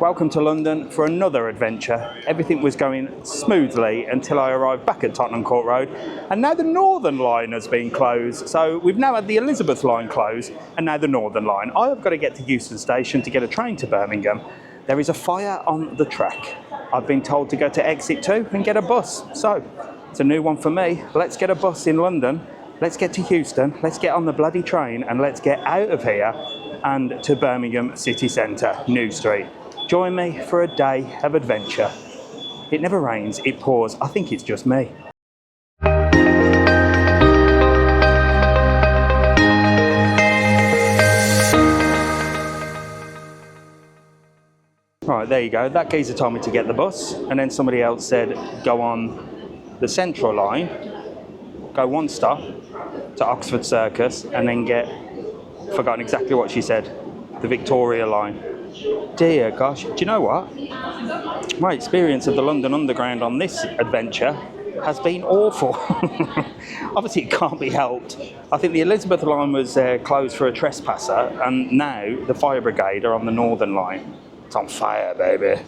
welcome to London for another adventure. Everything was going smoothly until I arrived back at Tottenham Court Road, and now the Northern Line has been closed. So we've now had the Elizabeth Line closed and now the Northern Line. I have got to get to Euston Station to get a train to Birmingham. There is a fire on the track. I've been told to go to exit 2 and get a bus. So it's a new one for me. Let's get a bus in London. Let's get to Euston. Let's get on the bloody train and let's get out of here and to Birmingham City Centre, New Street. Join me for a day of adventure. It never rains, it pours. I think it's just me. Right, there you go. That geezer told me to get the bus, and then somebody else said go on the Central Line, go one stop to Oxford Circus, and then get, forgotten exactly what she said, the Victoria Line. Dear gosh, do you know what? My experience of the London Underground on this adventure has been awful. Obviously it can't be helped. I think the Elizabeth Line was closed for a trespasser, and now the fire brigade are on the Northern Line. It's on fire, baby.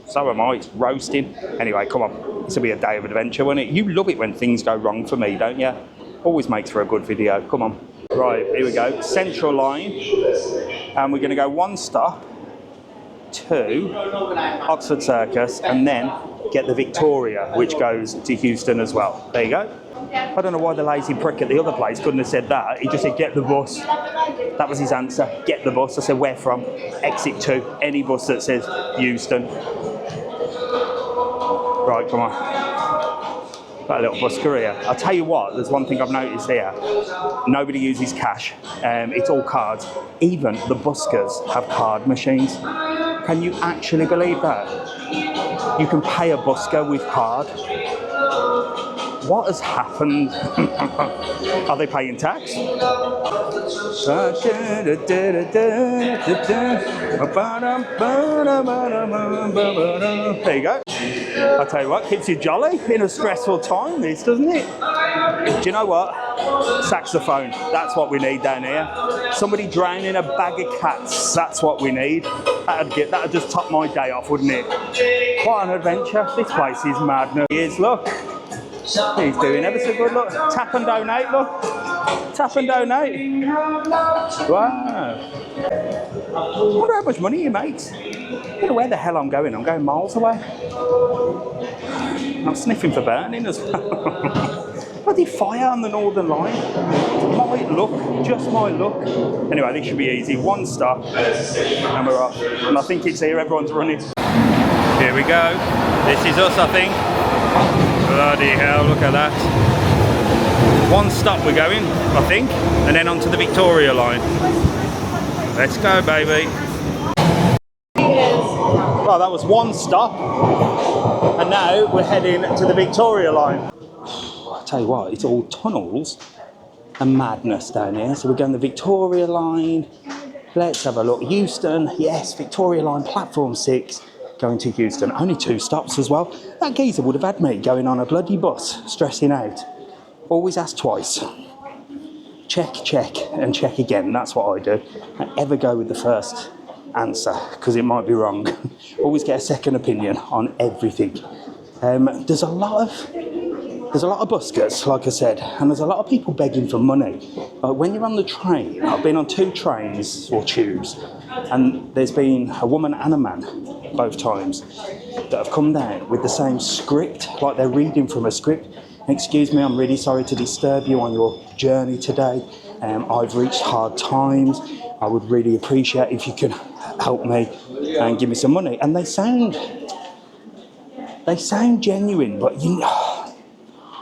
So am I, it's roasting. Anyway, come on, this will be a day of adventure, won't it? You love it when things go wrong for me, don't you? Always makes for a good video, come on. Right, here we go, Central Line. And we're gonna go one stop to Oxford Circus and then get the Victoria, which goes to Euston as well. There you go. I don't know why the lazy prick at the other place couldn't have said that. He just said, get the bus. That was his answer, get the bus. I said, where from? Exit 2, any bus that says Euston. Right, come on. Got a little busker here. I'll tell you what, there's one thing I've noticed here. Nobody uses cash. It's all cards. Even the buskers have card machines. Can you actually believe that? You can pay a busker with card. What has happened? Are they paying tax? There you go. I'll tell you what, keeps you jolly in a stressful time, this, doesn't it? Do you know what? Saxophone, that's what we need down here. Somebody drowning a bag of cats, that's what we need. That'd just top my day off, wouldn't it? What an adventure. This place is madness. Here's, look. He's doing ever so good, look. Tap and donate, look. Tap and donate. Wow. I wonder how much money he makes. I don't know where the hell I'm going. I'm going miles away. I'm sniffing for burning as well. Bloody fire on the Northern Line. Might look, just might look. Anyway, this should be easy. One stop and we're off. And I think it's here, everyone's running. Here we go. This is us, I think. Bloody hell, look at that. One stop we're going, I think, and then onto the Victoria Line. Let's go, baby. Well, that was one stop, and now we're heading to the Victoria Line. I'll tell you what, it's all tunnels and madness down here. So we're going the Victoria Line. Let's have a look. Euston, yes, Victoria Line, platform 6. Going to Euston, only 2 stops as well. That geezer would have had me going on a bloody bus, stressing out. Always ask twice. Check, check, and check again. That's what I do. I never go with the first answer, because it might be wrong. Always get a second opinion on everything. There's a lot of buskers, like I said, and there's a lot of people begging for money. When you're on the train, I've been on 2 trains or tubes, and there's been a woman and a man, both times, that have come down with the same script, like they're reading from a script. Excuse me, I'm really sorry to disturb you on your journey today. I've reached hard times. I would really appreciate if you could help me and give me some money. And they sound genuine, but you know,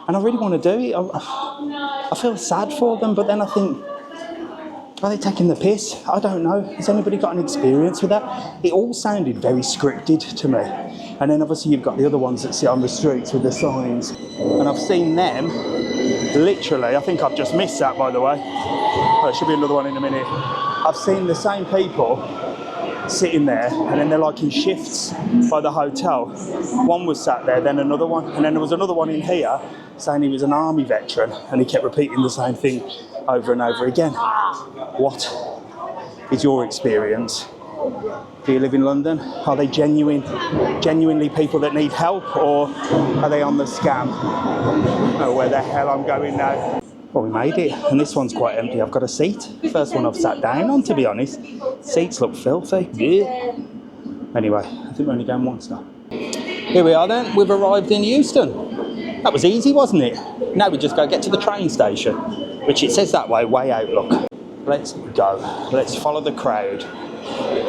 and I really want to do it. I feel sad for them, but then I think, are they taking the piss? I don't know. Has anybody got an experience with that? It all sounded very scripted to me. And then obviously you've got the other ones that sit on the streets with the signs. And I've seen them, literally, I think I've just missed that, by the way. Oh, there should be another one in a minute. I've seen the same people sitting there, and then they're like in shifts by the hotel. One was sat there, then another one, and then there was another one in here saying he was an army veteran, and he kept repeating the same thing over and over again. What is your experience Do you live in London? Are they genuinely people that need help, or are they on the scam? Oh, where the hell I'm going now. Well, we made it, and this one's quite empty. I've got a seat. First one I've sat down on, to be honest. Seats look filthy. Yeah. Anyway, I think we're only going one stop. Here we are then. We've arrived in Euston. That was easy, wasn't it? Now we just go get to the train station, which it says that way out, look. Let's go. Let's follow the crowd.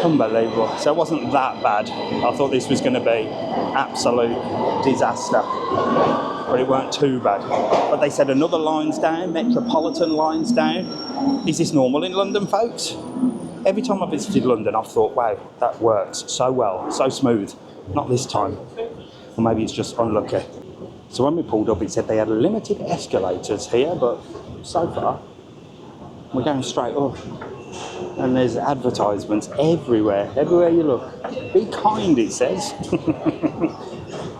Unbelievable. So it wasn't that bad. I thought this was going to be absolute disaster, but it weren't too bad. But they said another line's down, Metropolitan line's down. Is this normal in London, folks? Every time I visited London, I've thought, wow, that works so well, so smooth. Not this time. Or maybe it's just unlucky. So when we pulled up, it said they had limited escalators here, but so far, we're going straight up. And there's advertisements everywhere you look. Be kind, it says.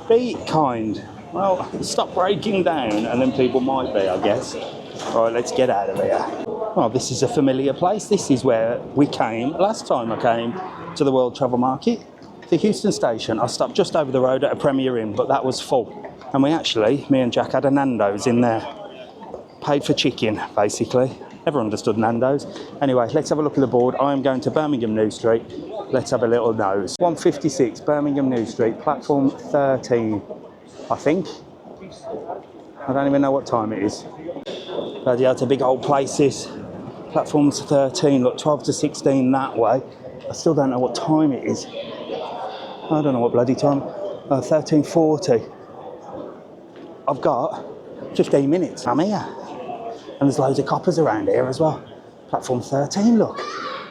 Be kind. Well, stop breaking down, and then people might be, I guess. All right, let's get out of here. Oh, this is a familiar place. This is where we came last time I came to the World Travel Market. The Euston Station. I stopped just over the road at a Premier Inn, but that was full. And me and Jack had a Nando's in there. Paid for chicken, basically. Never understood Nando's. Anyway, let's have a look at the board. I am going to Birmingham New Street. Let's have a little nose. 156 Birmingham New Street, platform 13, I think. I don't even know what time it is. But yeah, it's a big old place, this. Platform's 13, look, 12 to 16 that way. I still don't know what time it is. I don't know what bloody time. 13:40. I've got 15 minutes. I'm here. And there's loads of coppers around here as well. Platform 13, look.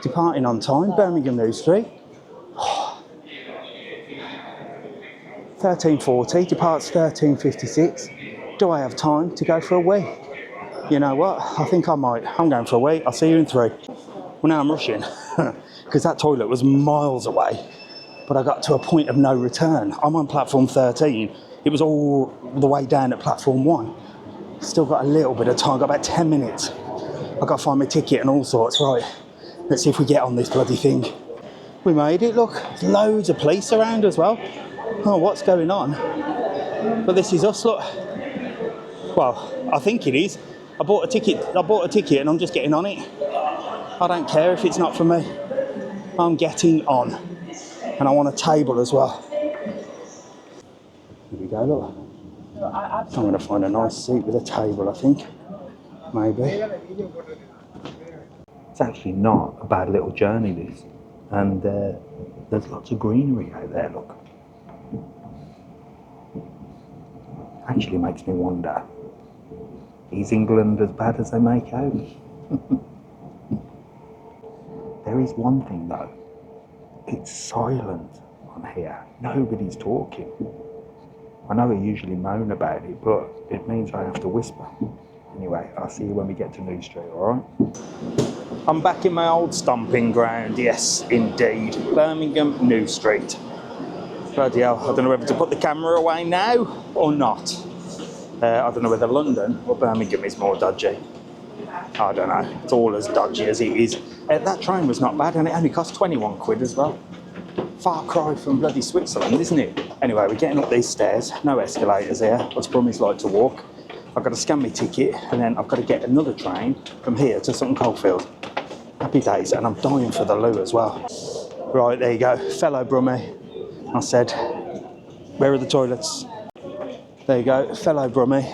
Departing on time, Birmingham New Street. 13:40, departs 13:56. Do I have time to go for a wee? You know what? I think I might. I'm going for a wee. I'll see you in 3. Well, now I'm rushing because that toilet was miles away. But I got to a point of no return. I'm on platform 13. It was all the way down at platform 1. Still got a little bit of time, got about 10 minutes. I've got to find my ticket and all sorts. Right, let's see if we get on this bloody thing. We made it, look. There's loads of police around as well. Oh, what's going on? But this is us, look. Well, I think it is. I bought a ticket and I'm just getting on it. I don't care if it's not for me. I'm getting on. And I want a table as well. Here we go, look. I'm going to find a nice seat with a table, I think. Maybe. It's actually not a bad little journey, this. And there's lots of greenery out there, look. Actually makes me wonder, is England as bad as they make out? There is one thing though. It's silent on here. Nobody's talking. I know we usually moan about it, but it means I have to whisper. Anyway, I'll see you when we get to New Street, alright? I'm back in my old stomping ground, yes, indeed. Birmingham New Street. Bloody hell, I don't know whether to put the camera away now or not. I don't know whether London or Birmingham is more dodgy. I don't know, it's all as dodgy as it is. That train was not bad, and it only cost 21 quid as well. Far cry from bloody Switzerland, isn't it? Anyway, we're getting up these stairs, no escalators here, but Brummie's like to walk. I've got to scan my ticket, and then I've got to get another train from here to Sutton Coldfield. Happy days, and I'm dying for the loo as well. Right, there you go, fellow Brummie. I said, where are the toilets? There you go, fellow Brummie.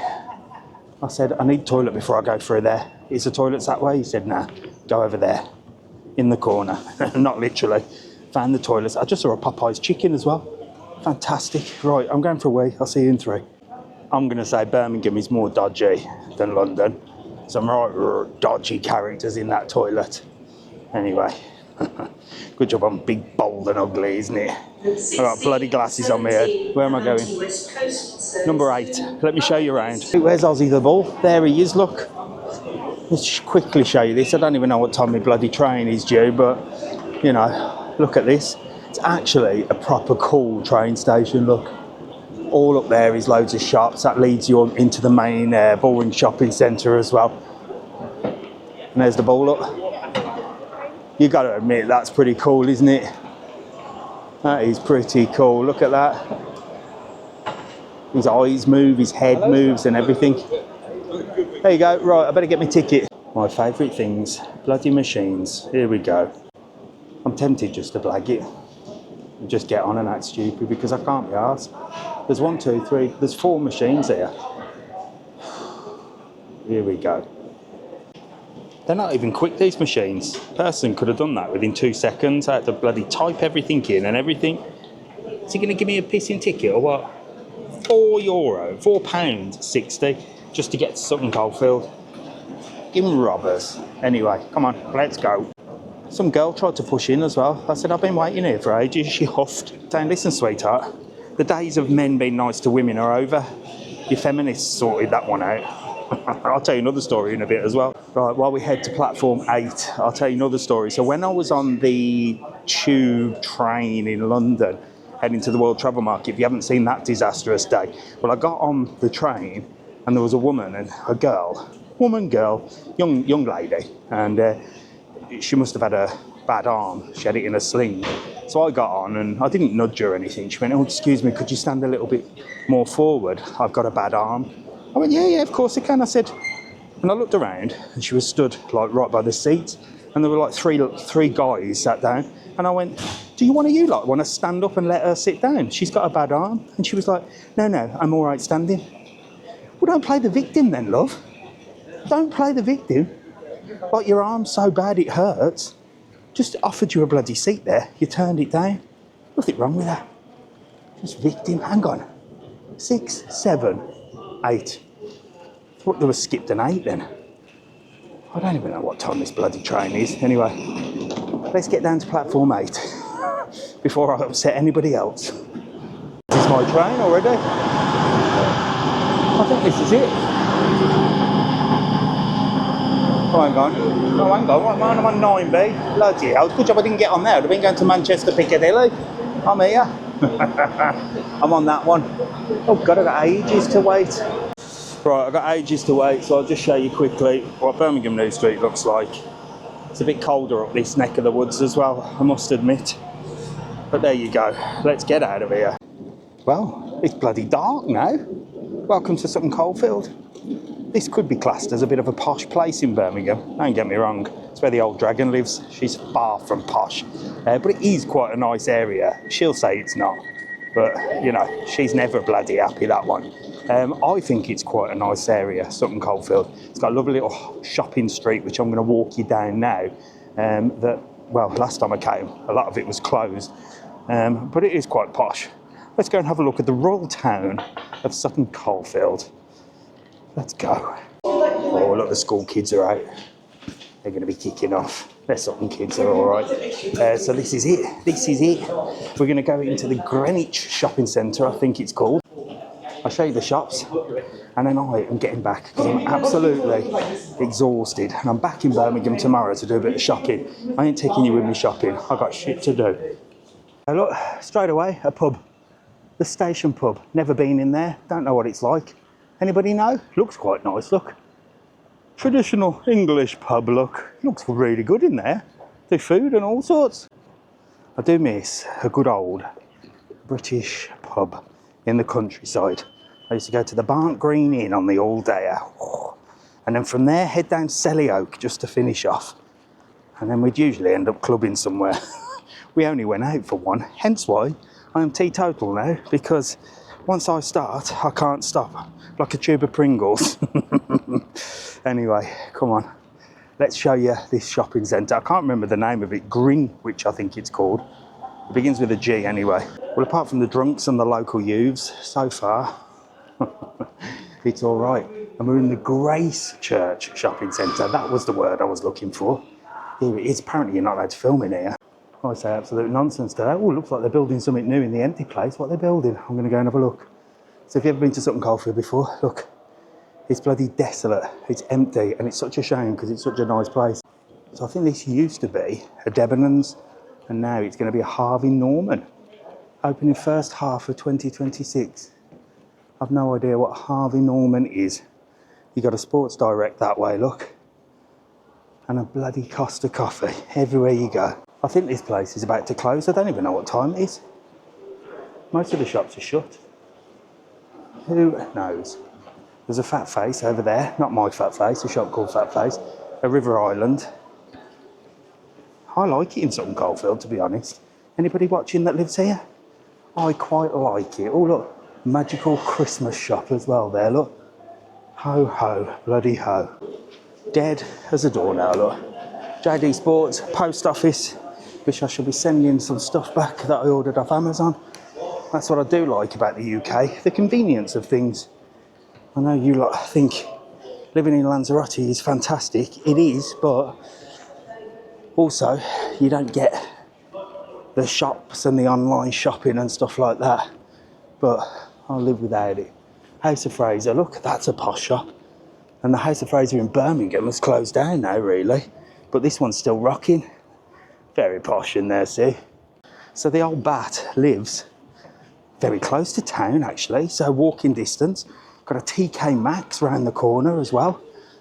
I said, I need toilet before I go through there. Is the toilets that way? He said, nah, go over there, in the corner. Not literally. Found the toilets. I just saw a Popeye's chicken as well. Fantastic. Right, I'm going for a wee. I'll see you in 3. I'm going to say Birmingham is more dodgy than London. Some right dodgy characters in that toilet. Anyway, good job I'm big, bold and ugly, isn't it? I've got bloody glasses on my head. Where am I going? Number 8. Let me show you around. Where's Ozzy the Bull? There he is, look. Let's quickly show you this. I don't even know what time my bloody train is due, but, you know, look at this. It's actually a proper cool train station, look. All up there is loads of shops. That leads you into the main Bullring shopping centre as well. And there's the ball up. You got to admit, that's pretty cool, isn't it? That is pretty cool. Look at that. His eyes move, his head moves and everything. There you go. Right, I better get my ticket. My favourite things, bloody machines. Here we go. I'm tempted just to blag it and just get on and act stupid because I can't be arsed. There's 1, 2, 3, there's 4 machines here. Here we go. They're not even quick, these machines. Person could have done that within 2 seconds. I had to bloody type everything in and everything. Is he going to give me a pissing ticket or what? €4, £4.60 just to get to Sutton Coldfield. Give them robbers. Anyway, come on, let's go. Some girl tried to push in as well. I said, I've been waiting here for ages. She huffed. Saying, listen, sweetheart, the days of men being nice to women are over. You feminists sorted that one out. I'll tell you another story in a bit as well. Right, while we head to platform 8, I'll tell you another story. So when I was on the tube train in London, heading to the World Travel Market, if you haven't seen that disastrous day, well, I got on the train and there was a woman and a girl, young lady, and she must have had a bad arm. She had it in a sling. So I got on and I didn't nudge her or anything. She went, oh, excuse me, could you stand a little bit more forward? I've got a bad arm. I went, yeah, of course I can. I said, and I looked around and she was stood like right by the seat and there were like three guys sat down and I went, do you want to stand up and let her sit down? She's got a bad arm. And she was like, no, I'm all right standing. Well, don't play the victim then, love. Don't play the victim. Like your arm's so bad it hurts. Just offered you a bloody seat there. You turned it down. Nothing wrong with that. Just victim. Hang on. 6, 7, 8. Thought there was skipped an 8 then. I don't even know what time this bloody train is. Anyway, let's get down to platform 8 before I upset anybody else. This is my train already. I think this is it. Oh, hang on. Oh, hang on. I'm on 9B. Bloody hell. Good job I didn't get on there. I'd have been going to Manchester Piccadilly. I'm here. I'm on that one. Oh, God, I've got ages to wait. Right, I've got ages to wait, so I'll just show you quickly what Birmingham New Street looks like. It's a bit colder up this neck of the woods as well, I must admit. But there you go. Let's get out of here. Well, it's bloody dark now. Welcome to Sutton Coldfield. This could be classed as a bit of a posh place in Birmingham. Don't get me wrong. It's where the old dragon lives. She's far from posh. But it is quite a nice area. She'll say it's not. But, you know, she's never bloody happy, that one. I think it's quite a nice area, Sutton Coldfield. It's got a lovely little shopping street, which I'm going to walk you down now. Well, last time I came, a lot of it was closed. But it is quite posh. Let's go and have a look at the royal town of Sutton Coldfield. Let's go. Oh, look, the school kids are out. They're going to be kicking off. They're Sutton kids, they're all right. So this is it. We're going to go into the Greenwich Shopping Centre, I think it's called. I'll show you the shops, and then I am getting back because I'm absolutely exhausted. And I'm back in Birmingham tomorrow to do a bit of shopping. I ain't taking you with me shopping. I've got shit to do. Look, straight away, a pub. The Station pub. Never been in there. Don't know what it's like. Anybody know? Looks quite nice, look. Traditional English pub look. Looks really good in there. Do food and all sorts. I do miss a good old British pub in the countryside. I used to go to the Barnt Green Inn on the all dayer. And then from there head down Selly Oak just to finish off. And then we'd usually end up clubbing somewhere. We only went out for one, hence why I am teetotal now, because once I start, I can't stop, like a tube of Pringles. Anyway, come on, let's show you this shopping centre. I can't remember the name of it, Greenwich I think it's called. It begins with a G anyway. Well, apart from the drunks and the local youths, so far, it's all right. And we're in the Grace Church Shopping Centre. That was the word I was looking for. Here it is. Apparently you're not allowed to film in here. I say absolute nonsense to that. Oh, looks like they're building something new in the empty place. What they're building? I'm going to go and have a look. So if you've ever been to Sutton Coldfield before, look, it's bloody desolate. It's empty, and it's such a shame because it's such a nice place. So I think this used to be a Debenhams, and now it's going to be a Harvey Norman. Opening first half of 2026. I've no idea what Harvey Norman is. You got a Sports Direct that way, look. and a bloody Costa coffee everywhere you go. I think this place is about to close. I don't even know what time it is. Most of the shops are shut. Who knows? There's a Fat Face over there. Not my Fat Face, a shop called Fat Face. A River Island. I like it in Sutton Coldfield, to be honest. Anybody watching that lives here? I quite like it. Oh, look. Magical Christmas shop as well there, look. Ho, ho. Bloody ho. Dead as a doornail, look. JD Sports, post office, which I shall be sending some stuff back that I ordered off Amazon. That's what I do like about the UK, the convenience of things. I know you lot think living in Lanzarote is fantastic. It is, but also you don't get the shops and the online shopping and stuff like that. But I'll live without it. House of Fraser, look, that's a posh shop. And the House of Fraser in Birmingham has closed down now, really. But this one's still rocking. Very posh in there, see? So the old bat lives very close to town, actually. So walking distance. Got a TK Maxx round the corner as well.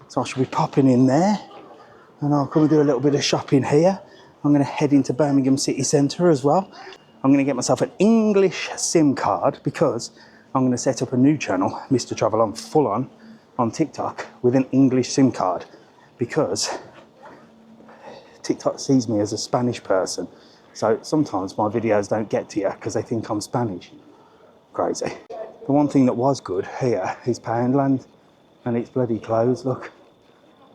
So I should be popping in there. And I'll come and do a little bit of shopping here. I'm going to head into Birmingham City Centre as well. I'm going to get myself an English SIM card because I'm going to set up a new channel, Mr. Travel On Full on TikTok with an English SIM card because TikTok sees me as a Spanish person. So sometimes my videos don't get to you because they think I'm Spanish. Crazy. The one thing that was good here is Poundland and it's bloody closed, look.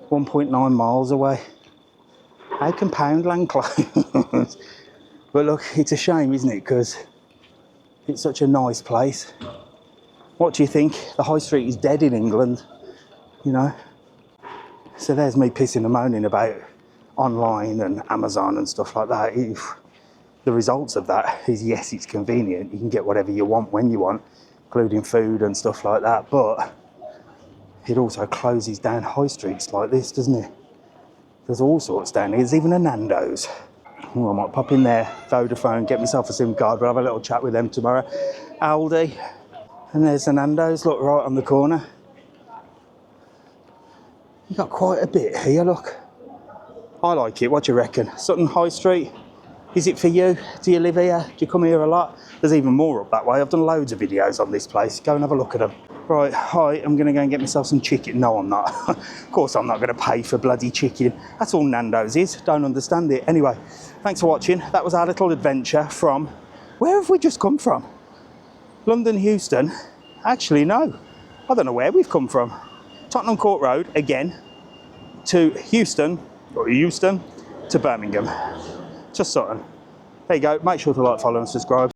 1.9 miles away. How can Poundland close? But look, it's a shame, isn't it? Because it's such a nice place. What do you think? The high street is dead in England, you know? So there's me pissing and moaning about online and Amazon and stuff like that. The results of that is, yes, it's convenient. You can get whatever you want when you want, including food and stuff like that. But it also closes down high streets like this, doesn't it? There's all sorts down here. There's even a Nando's. Oh, I might pop in there, Vodafone, get myself a SIM card. We'll have a little chat with them tomorrow. Aldi. And there's the Nando's, look, right on the corner. You got quite a bit here, look. I like it. What do you reckon? Sutton High Street, is it for you? Do you live here? Do you come here a lot? There's even more up that way. I've done loads of videos on this place. Go and have a look at them. Right, hi, I'm going to go and get myself some chicken. No, I'm not. Of course I'm not going to pay for bloody chicken. That's all Nando's is. Don't understand it. Anyway, thanks for watching. That was our little adventure from... Where have we just come from? London, Euston? Actually, no. I don't know where we've come from. Tottenham Court Road, again, to Euston, to Birmingham, to Sutton. There you go. Make sure to like, follow and subscribe.